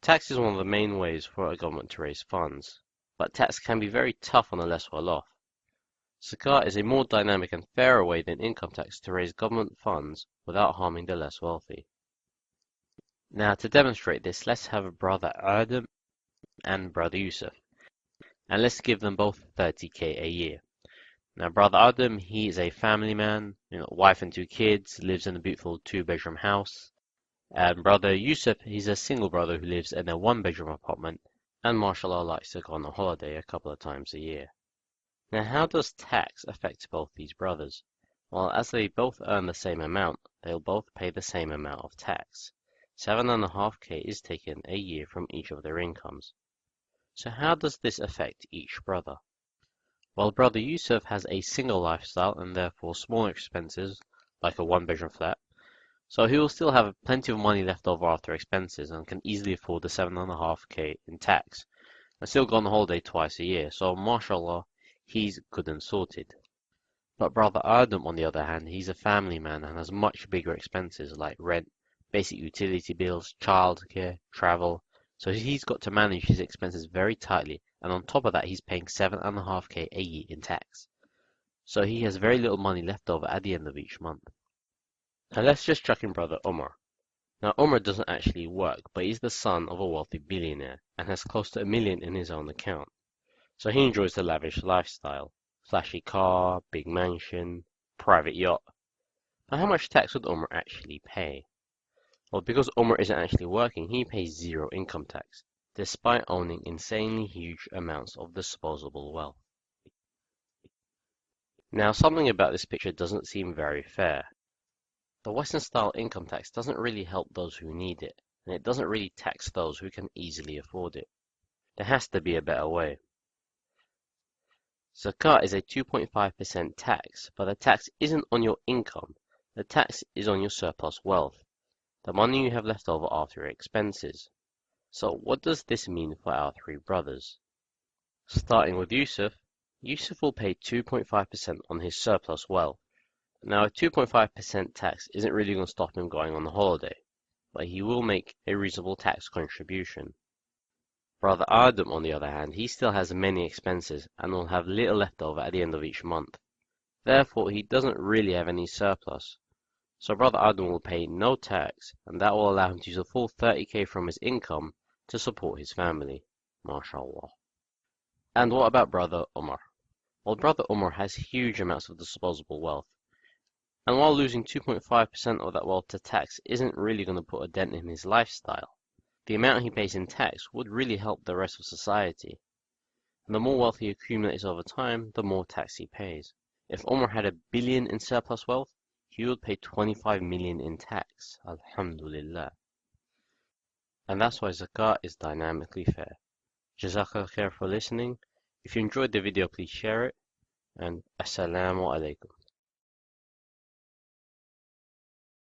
Tax is one of the main ways for a government to raise funds, but tax can be very tough on the less well off. Zakah is a more dynamic and fairer way than income tax to raise government funds without harming the less wealthy. Now, to demonstrate this, let's have brother Adam and brother Yusuf, and let's give them both 30k a year. Now, brother Adam, he is a family man, wife and 2 kids, lives in a beautiful 2-bedroom house. And brother Yusuf, he's a single brother who lives in a 1-bedroom apartment, and mashallah likes to go on a holiday a couple of times a year. Now, how does tax affect both these brothers? Well, as they both earn the same amount, they'll both pay the same amount of tax. 7.5k is taken a year from each of their incomes. So how does this affect each brother? Well, brother Yusuf has a single lifestyle and therefore smaller expenses, like a 1-bedroom flat, so he will still have plenty of money left over after expenses and can easily afford the 7.5k in tax, and still go on holiday twice a year, so mashallah, he's good and sorted. But brother Adam, on the other hand, he's a family man and has much bigger expenses like rent, basic utility bills, childcare, travel, so he's got to manage his expenses very tightly, and on top of that he's paying 7.5k a year in tax. So he has very little money left over at the end of each month. Now let's just chuck in brother Omar. Now Omar doesn't actually work, but he's the son of a wealthy billionaire and has close to $1 million in his own account. So he enjoys the lavish lifestyle, flashy car, big mansion, private yacht. Now how much tax would Omar actually pay? Well, because Omar isn't actually working, he pays 0 income tax, despite owning insanely huge amounts of disposable wealth. Now, something about this picture doesn't seem very fair. The Western-style income tax doesn't really help those who need it, and it doesn't really tax those who can easily afford it. There has to be a better way. Zakah is a 2.5% tax, but the tax isn't on your income. The tax is on your surplus wealth, the money you have left over after your expenses. So what does this mean for our 3 brothers? Starting with Yusuf, Yusuf will pay 2.5% on his surplus wealth. Now a 2.5% tax isn't really going to stop him going on a holiday, but he will make a reasonable tax contribution. Brother Adam, on the other hand, he still has many expenses and will have little left over at the end of each month. Therefore, he doesn't really have any surplus. So brother Adam will pay no tax, and that will allow him to use a full 30k from his income to support his family. MashaAllah. And what about brother Omar? Well, brother Omar has huge amounts of disposable wealth. And while losing 2.5% of that wealth to tax isn't really going to put a dent in his lifestyle, the amount he pays in tax would really help the rest of society. And the more wealth he accumulates over time, the more tax he pays. If Omar had $1 billion in surplus wealth, he would pay 25 million in tax. Alhamdulillah. And that's why Zakah is dynamically fair. Jazakallah khair for listening. If you enjoyed the video, please share it. And Assalamu alaikum.